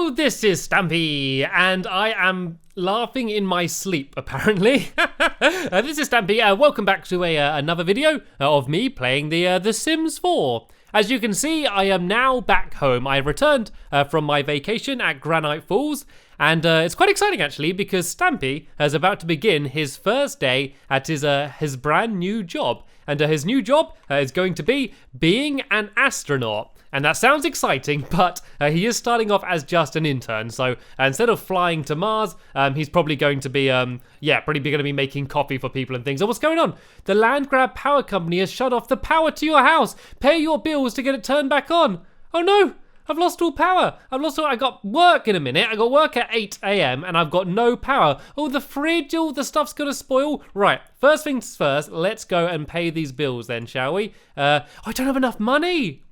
Hello, this is Stampy, and I am laughing in my sleep, apparently. This is Stampy, welcome back to another video of me playing the Sims 4. As you can see, I am now back home. I returned from my vacation at Granite Falls, and it's quite exciting actually because Stampy is about to begin his first day at his brand new job. And his new job is going to be being an astronaut. And that sounds exciting, but he is starting off as just an intern. So instead of flying to Mars, he's probably going to be, going to be making coffee for people and things. Oh, what's going on? The land grab power company has shut off the power to your house. Pay your bills to get it turned back on. Oh no, I've lost all power. I got work in a minute. I got work at 8 a.m. and I've got no power. Oh, the fridge, all the stuff's gonna spoil. Right, first things first, let's go and pay these bills then, shall we? I don't have enough money.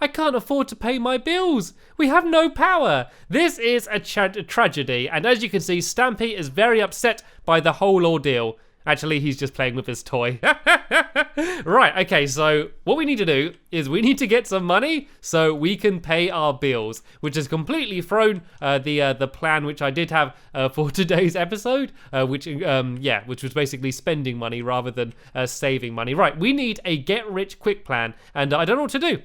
I can't afford to pay my bills. We have no power. This is a tragedy. And as you can see, Stampy is very upset by the whole ordeal. Actually, he's just playing with his toy. Right, okay, so what we need to do is we need to get some money so we can pay our bills, which has completely thrown the plan which I did have for today's episode, which was basically spending money rather than saving money. Right, we need a get-rich-quick plan, and I don't know what to do.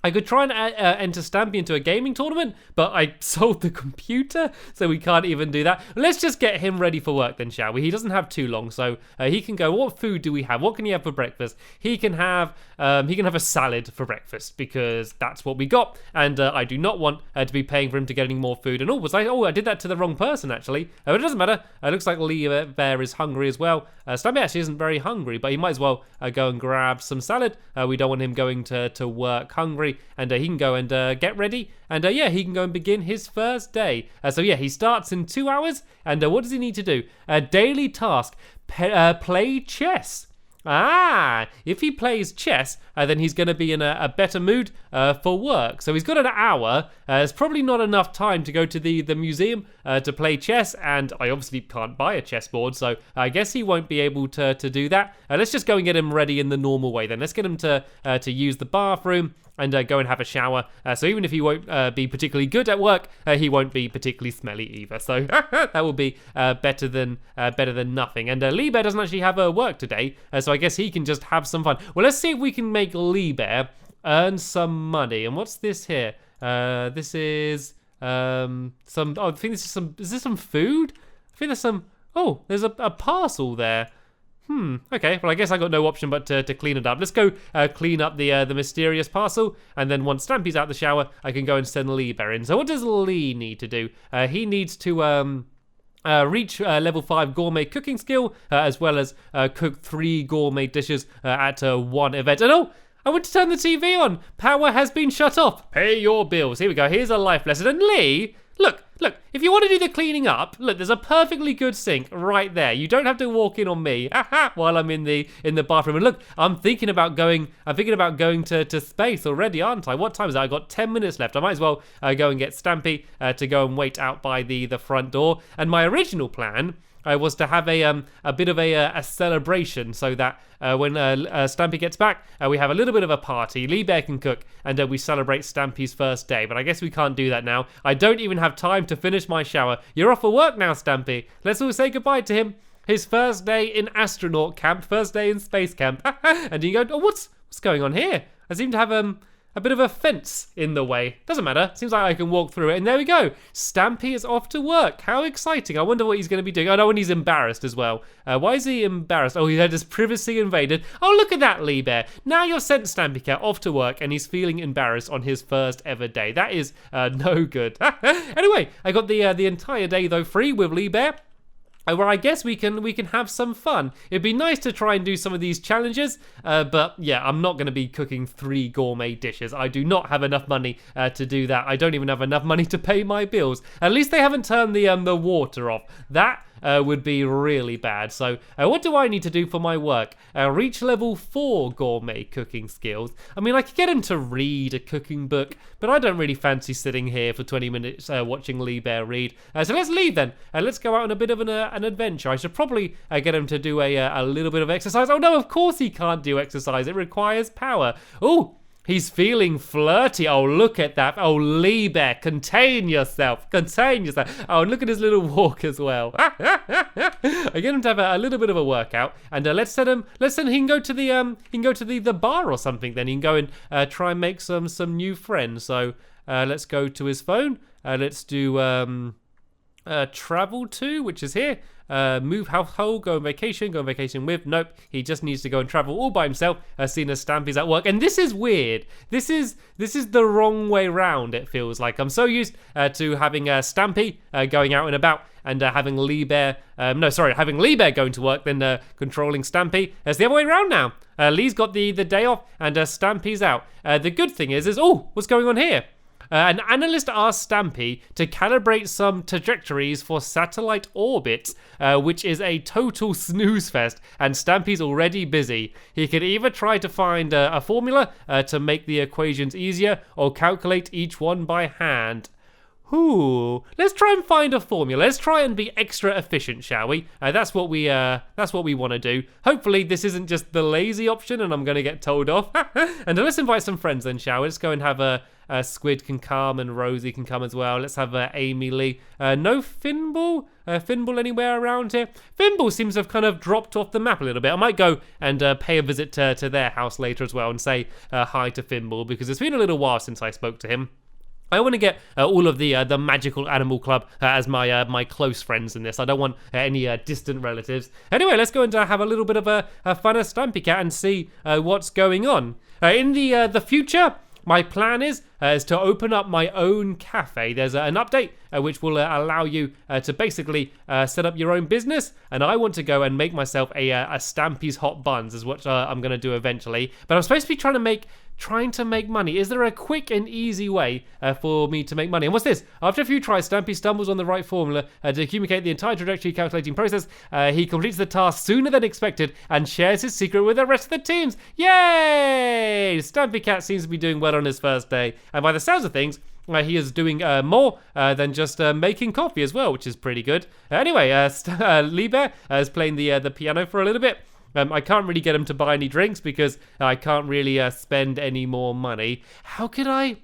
I could try and enter Stampy into a gaming tournament, but I sold the computer, so we can't even do that. Let's just get him ready for work then, shall we? He doesn't have too long, so he can go. What food do we have? What can he have for breakfast? He can have a salad for breakfast because that's what we got, and I do not want to be paying for him to get any more food. And I did that to the wrong person actually. But it doesn't matter. It looks like Lee Bear is hungry as well. Stampy actually isn't very hungry, but he might as well go and grab some salad. We don't want him going to work hungry. And he can go and get ready, and he can go and begin his first day. He starts in 2 hours, and what does he need to do? A daily task, play chess. If he plays chess, then he's going to be in a better mood for work. So he's got an hour. It's probably not enough time to go to the museum to play chess, and I obviously can't buy a chessboard, so I guess he won't be able to do that. Let's just go and get him ready in the normal way then. Let's get him to use the bathroom and go and have a shower. So even if he won't be particularly good at work, he won't be particularly smelly either. So that will be better than nothing. And Lee Bear doesn't actually have work today, so I guess he can just have some fun. Well, let's see if we can make Lee Bear earn some money. And what's this here? This is some. Oh, I think this is some. Is this some food? I think there's some. Oh, there's a parcel there. Okay, well I guess I got no option but to clean it up. Let's go clean up the mysterious parcel, and then once Stampy's out the shower, I can go and send Lee Bear in. So what does Lee need to do? He needs to reach level 5 gourmet cooking skill, as well as cook 3 gourmet dishes at one event. And I want to turn the TV on. Power has been shut off. Pay your bills. Here we go. Here's a life lesson. And Lee, look, if you want to do the cleaning up, look, there's a perfectly good sink right there. You don't have to walk in on me while I'm in the bathroom. And look, I'm thinking about going to space already, aren't I? What time is it? I got 10 minutes left. I might as well go and get Stampy to go and wait out by the front door. And my original plan was to have a bit of a celebration, so that when Stampy gets back, we have a little bit of a party. Lee Bear can cook, and we celebrate Stampy's first day. But I guess we can't do that now. I don't even have time to finish my shower. You're off for work now, Stampy. Let's all say goodbye to him. His first day in astronaut camp, first day in space camp. And you go, oh, what's going on here? I seem to have a bit of a fence in the way. Doesn't matter. Seems like I can walk through it. And there we go. Stampy is off to work. How exciting. I wonder what he's going to be doing. I know when he's embarrassed as well. Why is he embarrassed? Oh, he had his privacy invaded. Oh, look at that, Lee Bear. Now you're sent Stampy Cat off to work, and he's feeling embarrassed on his first ever day. That is no good. Anyway, I got the entire day, though, free with Lee Bear, where I guess we can have some fun. It'd be nice to try and do some of these challenges, but yeah, I'm not going to be cooking 3 gourmet dishes. I do not have enough money to do that. I don't even have enough money to pay my bills. At least they haven't turned the water off. That would be really bad. So what do I need to do for my work? Reach level 4 gourmet cooking skills. I mean, I could get him to read a cooking book, but I don't really fancy sitting here for 20 minutes watching Lee Bear read. So let's leave then. Let's go out on a bit of an adventure. I should probably get him to do a little bit of exercise. Oh no, of course he can't do exercise. It requires power. Oh, He's feeling flirty. Oh, look at that. Oh, Lee Bear, contain yourself. Contain yourself. Oh, and look at his little walk as well. I get him to have a little bit of a workout, and let's send him. He can go to the bar or something. Then he can go and try and make some new friends. So let's go to his phone. Let's do travel to, which is here. Move household, go on vacation with. Nope, he just needs to go and travel all by himself, seeing as Stampy's at work. And this is weird. This is the wrong way round, it feels like. I'm so used to having Stampy going out and about, and having Lee Bear, having Lee Bear going to work, then controlling Stampy. It's the other way around now. Lee's got the day off, and Stampy's out. The good thing is, what's going on here? An analyst asked Stampy to calibrate some trajectories for satellite orbits, which is a total snooze fest, and Stampy's already busy. He could either try to find a formula to make the equations easier, or calculate each one by hand. Let's try and find a formula. Let's try and be extra efficient, shall we? That's what we want to do. Hopefully this isn't just the lazy option and I'm going to get told off. And let's invite some friends then, shall we? Let's go and have Squid can come, and Rosie can come as well. Let's have Amy Lee. No Finball? Finball anywhere around here? Finball seems to have kind of dropped off the map a little bit. I might go and pay a visit to their house later as well and say hi to Finball, because it's been a little while since I spoke to him. I want to get all of the Magical Animal Club as my close friends in this. I don't want any distant relatives. Anyway, let's go and have a little bit of a fun at Stampy Cat and see what's going on. In the future, my plan is to open up my own cafe. There's an update which will allow you to basically set up your own business, and I want to go and make myself a Stampy's Hot Buns is what I'm going to do eventually. But I'm supposed to be trying to make money. Is there a quick and easy way for me to make money? And what's this? After a few tries, Stampy stumbles on the right formula to communicate the entire trajectory calculating process. He completes the task sooner than expected and shares his secret with the rest of the teams. Yay! Stampy Cat seems to be doing well on his first day, and by the sounds of things, he is doing more than just making coffee as well, which is pretty good. Anyway, Lee Bear is playing the piano for a little bit. I can't really get him to buy any drinks because I can't really spend any more money. How could I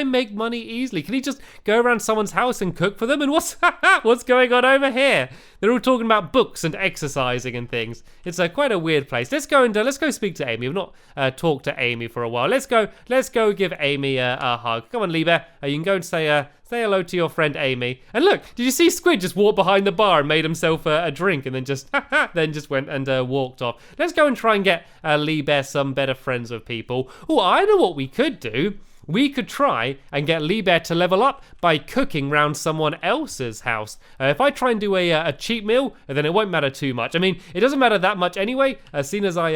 make money easily? Can he just go around someone's house and cook for them? And what's going on over here? They're all talking about books and exercising and things. It's quite a weird place. Let's go speak to Amy. We've not talked to Amy for a while. Let's go give Amy a hug. Come on, Lee Bear. You can go and say hello to your friend Amy. And look, did you see Squid just walk behind the bar and made himself a drink and then just went and walked off? Let's go and try and get Lee Bear some better friends with people. Oh, I know what we could do. We could try and get Lee Bear to level up by cooking round someone else's house. If I try and do a cheap meal, then it won't matter too much. I mean, it doesn't matter that much anyway, seeing as I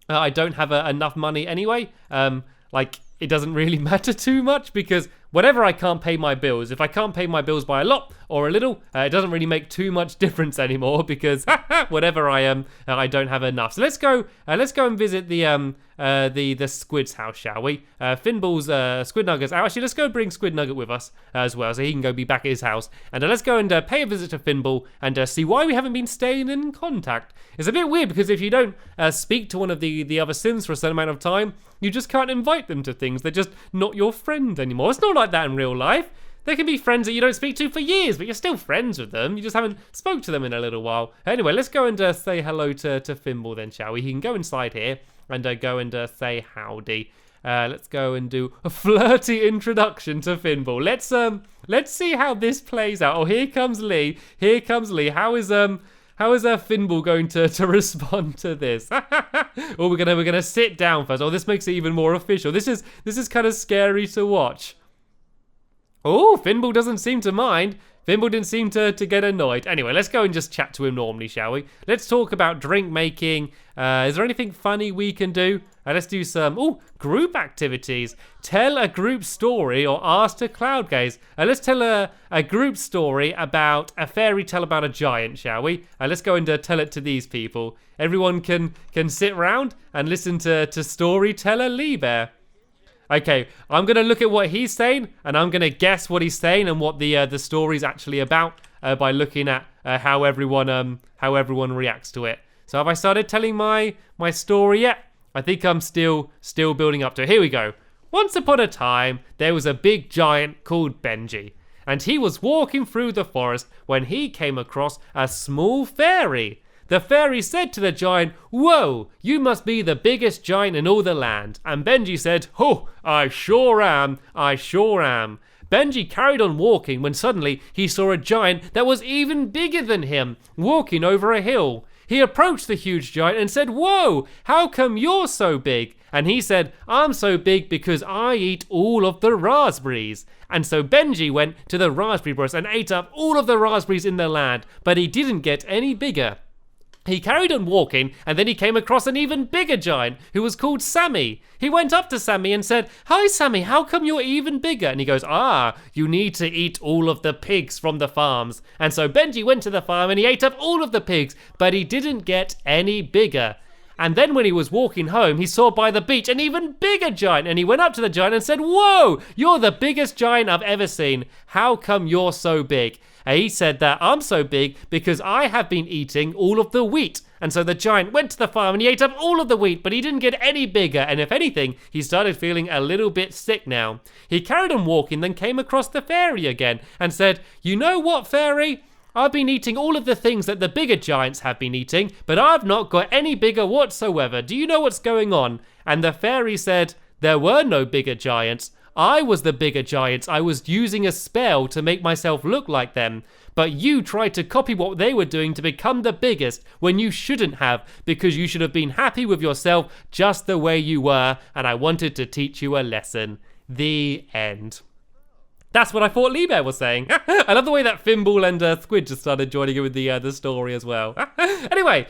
don't have enough money anyway. It doesn't really matter too much because whenever I can't pay my bills, if I can't pay my bills by a lot or a little, it doesn't really make too much difference anymore because whatever I don't have enough. So let's go and visit the Squid's house, shall we? Finball's Squid Nugget's out. Actually, let's go bring Squid Nugget with us as well, so he can go be back at his house. And let's go and pay a visit to Finball and see why we haven't been staying in contact. It's a bit weird because if you don't speak to one of the other Sims for a certain amount of time, you just can't invite them to things. They're just not your friend anymore. It's not like that in real life. There can be friends that you don't speak to for years, but you're still friends with them. You just haven't spoke to them in a little while. Anyway, let's go and say hello to Finball then, shall we? He can go inside here and go and say howdy. Let's go and do a flirty introduction to Finball. Let's see how this plays out. Oh, here comes Lee. Here comes Lee. How is Finball going to respond to this? Oh, we're gonna sit down first. Oh, this makes it even more official. This is kind of scary to watch. Oh, Finball doesn't seem to mind. Finball didn't seem to get annoyed. Anyway, let's go and just chat to him normally, shall we? Let's talk about drink making. Is there anything funny we can do? Let's do some group activities. Tell a group story or ask to cloud gaze. Let's tell a group story about a fairy tale about a giant, shall we? Let's go and tell it to these people. Everyone can sit round and listen to storyteller Lee Bear. Okay, I'm going to look at what he's saying, and I'm going to guess what he's saying and what the story's actually about by looking at how everyone reacts to it. So have I started telling my story yet? I think I'm still building up to it. Here we go. Once upon a time, there was a big giant called Benji. And he was walking through the forest when he came across a small fairy. The fairy said to the giant, "Whoa, you must be the biggest giant in all the land." And Benji said, "Oh, I sure am, I sure am." Benji carried on walking when suddenly he saw a giant that was even bigger than him, walking over a hill. He approached the huge giant and said, "Whoa, how come you're so big?" And he said, "I'm so big because I eat all of the raspberries." And so Benji went to the raspberry bush and ate up all of the raspberries in the land, but he didn't get any bigger. He carried on walking, and then he came across an even bigger giant who was called Sammy. He went up to Sammy and said, "Hi Sammy, how come you're even bigger?" And he goes, "You need to eat all of the pigs from the farms." And so Benji went to the farm and he ate up all of the pigs, but he didn't get any bigger. And then when he was walking home, he saw by the beach an even bigger giant, and he went up to the giant and said, "Whoa, you're the biggest giant I've ever seen. How come you're so big?" And he said that, "I'm so big because I have been eating all of the wheat." And so the giant went to the farm and he ate up all of the wheat, but he didn't get any bigger. And if anything, he started feeling a little bit sick now. He carried on walking, then came across the fairy again and said, "You know what, fairy? I've been eating all of the things that the bigger giants have been eating, but I've not got any bigger whatsoever. Do you know what's going on?" And the fairy said, "There were no bigger giants. I was the bigger giants. I was using a spell to make myself look like them. But you tried to copy what they were doing to become the biggest when you shouldn't have, because you should have been happy with yourself just the way you were, and I wanted to teach you a lesson." The end. That's what I thought Lee Bear was saying. I love the way that Fimbul and Squid just started joining in with the story as well. Anyway,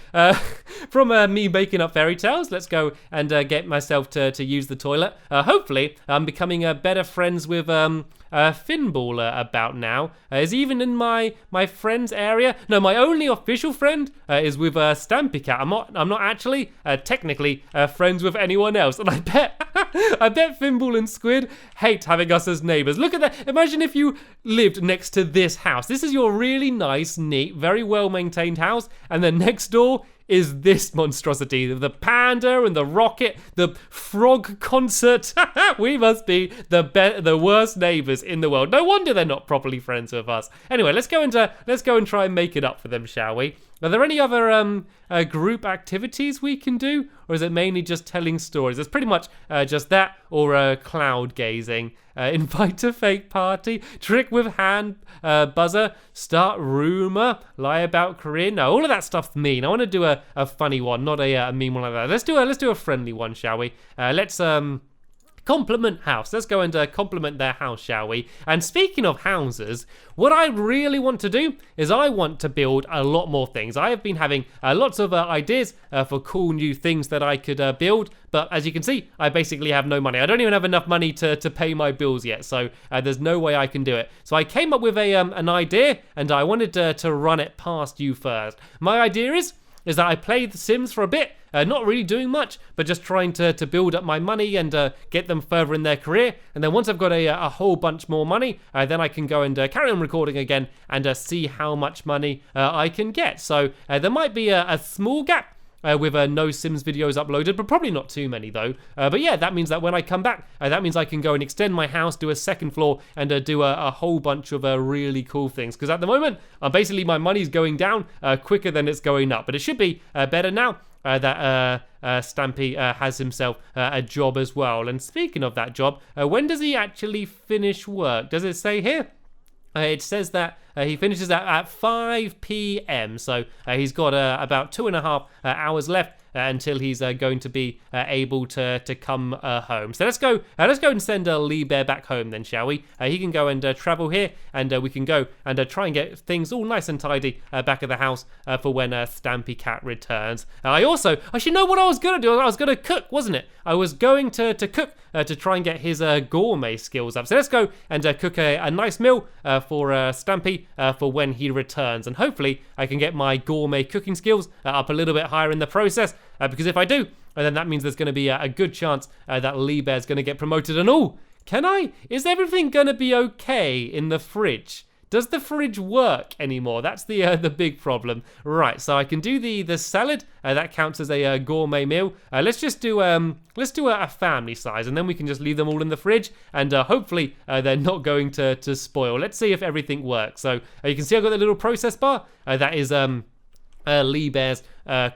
from me making up fairy tales, let's go and get myself to use the toilet. Hopefully, I'm becoming better friends with Fimbul about now. Is he even in my friends area? No, my only official friend is with Stampy Cat. I'm not actually technically friends with anyone else, and I bet Fimbul and Squid hate having us as neighbors. Look at that. Imagine if you lived next to this house. This is your really nice, neat, very well maintained house, and then next door is this monstrosity, the panda and the rocket, the frog concert. We must be the worst neighbors in the world. No wonder they're not properly friends with us. Anyway, let's go and try and make it up for them, shall we? Are there any other group activities we can do, or is it mainly just telling stories? It's pretty much just that, or cloud gazing. Invite a fake party, trick with hand buzzer, start rumor, lie about career. No, all of that stuff's mean. I want to do a funny one, not a mean one like that. Let's do a friendly one, shall we? Let's compliment house. Let's go and compliment their house, shall we? And speaking of houses, what I really want to do is I want to build a lot more things. I have been having lots of ideas for cool new things that I could build, but as you can see, I basically have no money. I don't even have enough money to pay my bills yet, so there's no way I can do it. So I came up with an idea, and I wanted to run it past you first. My idea is that I play The Sims for a bit, not really doing much, but just trying to build up my money and get them further in their career. And then once I've got a whole bunch more money, then I can go and carry on recording again and see how much money I can get. So there might be a small gap with no Sims videos uploaded, but probably not too many though. But yeah, that means that when I come back, that means I can go and extend my house, do a second floor, and do a whole bunch of really cool things. Because at the moment, basically my money's going down quicker than it's going up. But it should be better now that Stampy has himself a job as well. And speaking of that job, when does he actually finish work? Does it say here? It says that he finishes at 5 p.m. So he's got about 2.5 hours left until he's going to be able to come home. So let's go and send Lee Bear back home then, shall we? He can go and travel here, and we can go and try and get things all nice and tidy back at the house for when Stampy Cat returns. Actually know what I was going to do? I was going to cook, wasn't it? I was going to cook to try and get his gourmet skills up. So let's go and cook a nice meal for Stampy for when he returns. And hopefully I can get my gourmet cooking skills up a little bit higher in the process. Because if I do, then that means there's going to be a good chance that Lee Bear's going to get promoted. And can I? Is everything going to be okay in the fridge? does the fridge work anymore? That's the big problem. Right, so I can do the salad. That counts as a gourmet meal. Let's just do a family size, and then we can just leave them all in the fridge, and hopefully they're not going to spoil. Let's see if everything works. So you can see I've got the little process bar. That is Lee Bear's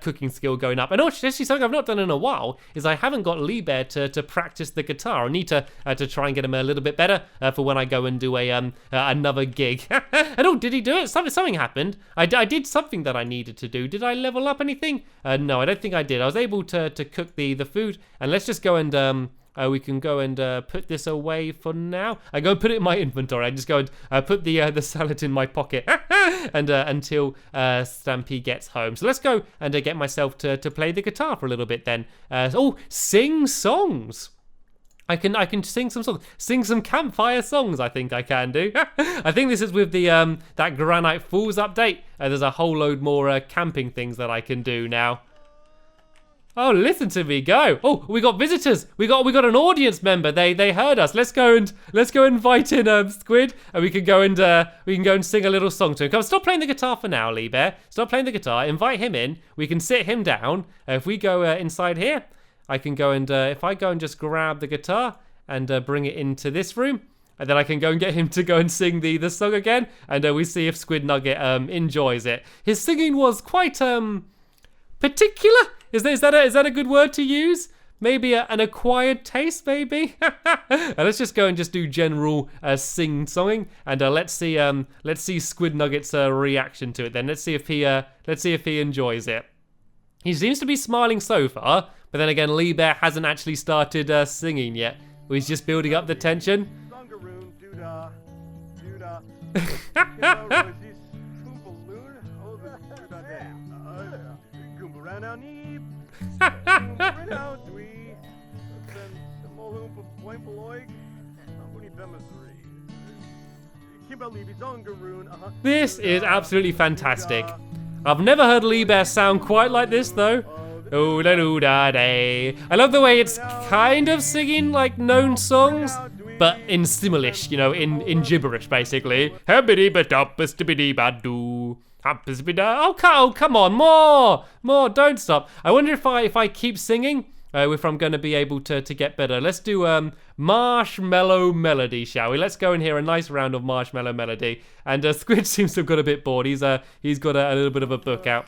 cooking skill going up. And actually something I've not done in a while is I haven't got Lee Bear to practice the guitar. I need to try and get him a little bit better for when I go and do another gig. And did he do it? Something happened. I did something that I needed to do. Did I level up anything? No, I don't think I did. I was able to cook the food. And let's just go and we can go and put this away for now. I go and put it in my inventory. I just go and put the salad in my pocket and until Stampy gets home. So let's go and get myself to play the guitar for a little bit then. Sing songs. I can sing some songs. Sing some campfire songs, I think I can do. I think this is with the that Granite Falls update. There's a whole load more camping things that I can do now. Oh, listen to me go! Oh, we got visitors. We got an audience member. They heard us. Let's go invite in Squid, and we can go and sing a little song to him. Come, stop playing the guitar for now, Lee Bear. Stop playing the guitar. Invite him in. We can sit him down. If we go inside here, I can go and if I go and just grab the guitar and bring it into this room. And then I can go and get him to go and sing the song again, and we see if Squid Nugget enjoys it. His singing was quite particular. Is that a good word to use? Maybe an acquired taste, maybe. Let's just go and just do general sing-songing, and let's see Squid Nugget's reaction to it. Then let's see if he enjoys it. He seems to be smiling so far, but then again, Lee Bear hasn't actually started singing yet. He's just building up the tension. This is absolutely fantastic. I've never heard Lee Bear sound quite like this though. I love the way it's kind of singing like known songs, but in Simlish, you know, in gibberish basically. Oh, come on, more, don't stop. I wonder if I keep singing, if I'm going to be able to get better. Let's do Marshmallow Melody, shall we? Let's go and hear a nice round of Marshmallow Melody. And Squid seems to have got a bit bored. He's got a little bit of a book out.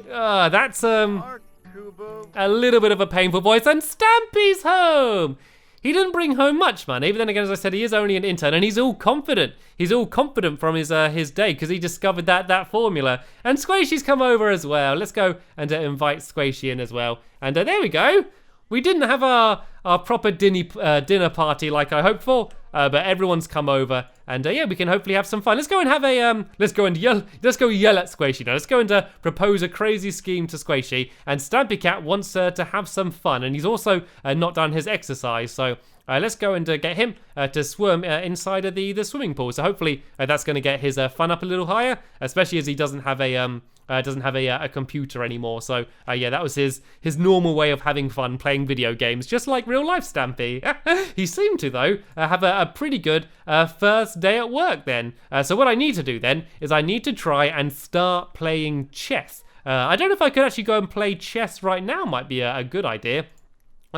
That's a little bit of a painful voice. And Stampy's home. He didn't bring home much money, but then again, as I said, he is only an intern, and he's all confident. He's all confident from his day because he discovered that formula. And Squishy's come over as well. Let's go and invite Squishy in as well. And there we go. We didn't have our proper dinner party like I hoped for, but everyone's come over, and yeah, we can hopefully have some fun. Let's go and have a let's go yell at Squishy now. Let's go and propose a crazy scheme to Squishy. And Stampy Cat wants to have some fun, and he's also not done his exercise, so let's go and get him to swim inside of the swimming pool. So hopefully that's going to get his fun up a little higher, especially as he doesn't have a computer anymore. So yeah, that was his normal way of having fun, playing video games, just like real life Stampy. He seemed to though have a pretty good first day at work then. So what I need to do then is I need to try and start playing chess. I don't know if I could actually go and play chess right now. Might be a good idea.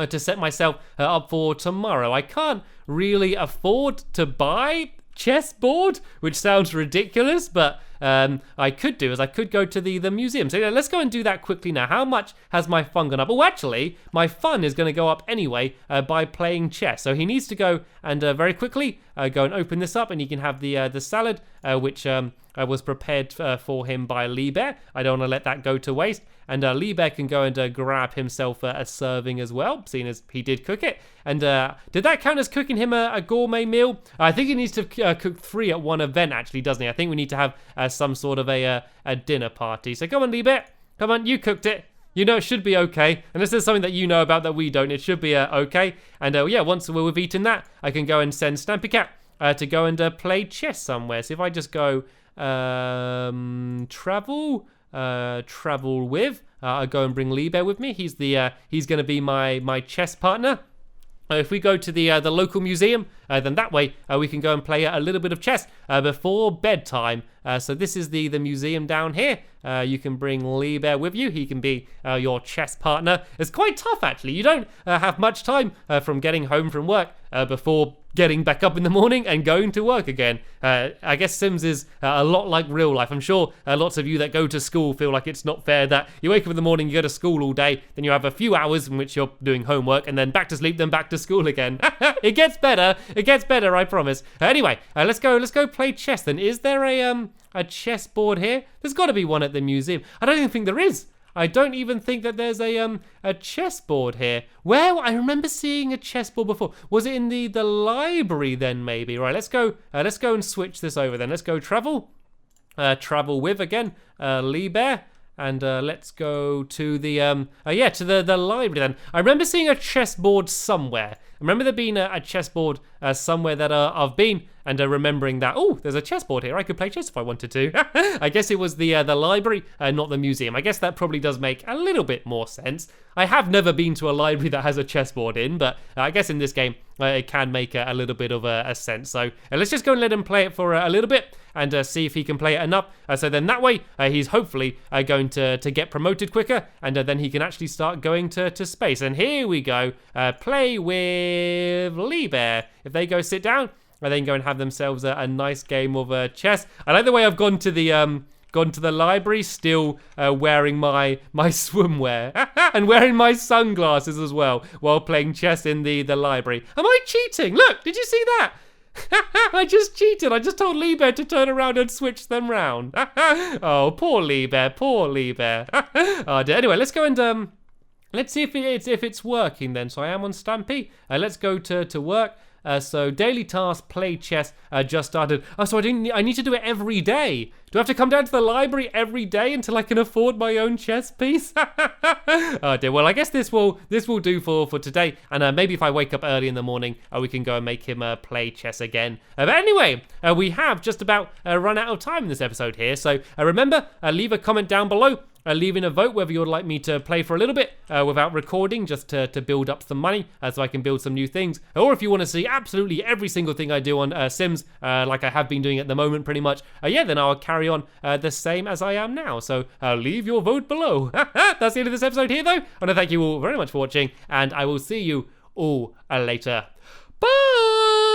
To set myself up for tomorrow. I can't really afford to buy chessboard, which sounds ridiculous, but I could go to the museum. So yeah, let's go and do that quickly now. How much has my fun gone up? Oh, actually, my fun is going to go up anyway by playing chess. So he needs to go and very quickly go and open this up, and he can have the salad, which was prepared for him by Lee Bear. I don't want to let that go to waste. And Lee Bear can go and grab himself a serving as well, seeing as he did cook it. And did that count as cooking him a gourmet meal? I think he needs to cook 3 at one event, actually, doesn't he? I think we need to have some sort of a dinner party. So come on, Lee Bear. Come on, you cooked it. You know it should be okay. Unless there's something that you know about that we don't, it should be okay. And yeah, once we've eaten that, I can go and send Stampy Cat to go and play chess somewhere. So if I just go travel with, I'll go and bring Lee Bear with me. He's going to be my chess partner. If we go to the local museum, then that way we can go and play a little bit of chess before bedtime. So this is the museum down here. You can bring Lee Bear with you. He can be your chess partner. It's quite tough, actually. You don't have much time from getting home from work before getting back up in the morning and going to work again. I guess Sims is a lot like real life. I'm sure lots of you that go to school feel like it's not fair that you wake up in the morning, you go to school all day, then you have a few hours in which you're doing homework, and then back to sleep, then back to school again. It gets better. It gets better, I promise. Anyway, let's go play chess then. Is there a chessboard here? There's got to be one at the museum. I don't even think there is. I don't even think that there's a chessboard here. Where? I remember seeing a chessboard before. Was it in the library then, maybe? Right, let's go and switch this over then. Let's go travel. Travel with again, Lee Bear. And let's go to the to the library then. I remember seeing a chessboard somewhere. I remember there being a chessboard somewhere that I've been, and remembering that, oh, there's a chessboard here. I could play chess if I wanted to. I guess it was the library, not the museum. I guess that probably does make a little bit more sense. I have never been to a library that has a chessboard in, but I guess in this game it can make a little bit of a sense. So let's just go and let him play it for a little bit and see if he can play it enough. So then that way he's hopefully going to get promoted quicker, and then he can actually start going to space. And here we go. Play with Lee Bear. If they go sit down, and then go and have themselves a nice game of chess. I like the way I've gone to the library, still wearing my swimwear and wearing my sunglasses as well while playing chess in the library. Am I cheating? Look, did you see that? I just cheated. I just told Lee Bear to turn around and switch them round. Oh, poor Lee Bear, poor Lee Bear. Oh, dear. Anyway, let's go and let's see if it's working then. So I am on Stampy. Let's go to work. So daily task, play chess, just started. Oh, so I need to do it every day. Do I have to come down to the library every day until I can afford my own chess piece? Oh dear. Well, I guess this will do for today. And maybe if I wake up early in the morning, we can go and make him play chess again. But anyway, we have just about run out of time in this episode here. So remember, leave a comment down below. Leaving a vote whether you'd like me to play for a little bit without recording, just to build up some money so I can build some new things. Or if you want to see absolutely every single thing I do on Sims, like I have been doing at the moment pretty much, then I'll carry on the same as I am now. So leave your vote below. That's the end of this episode here though. I want to thank you all very much for watching, and I will see you all later. Bye!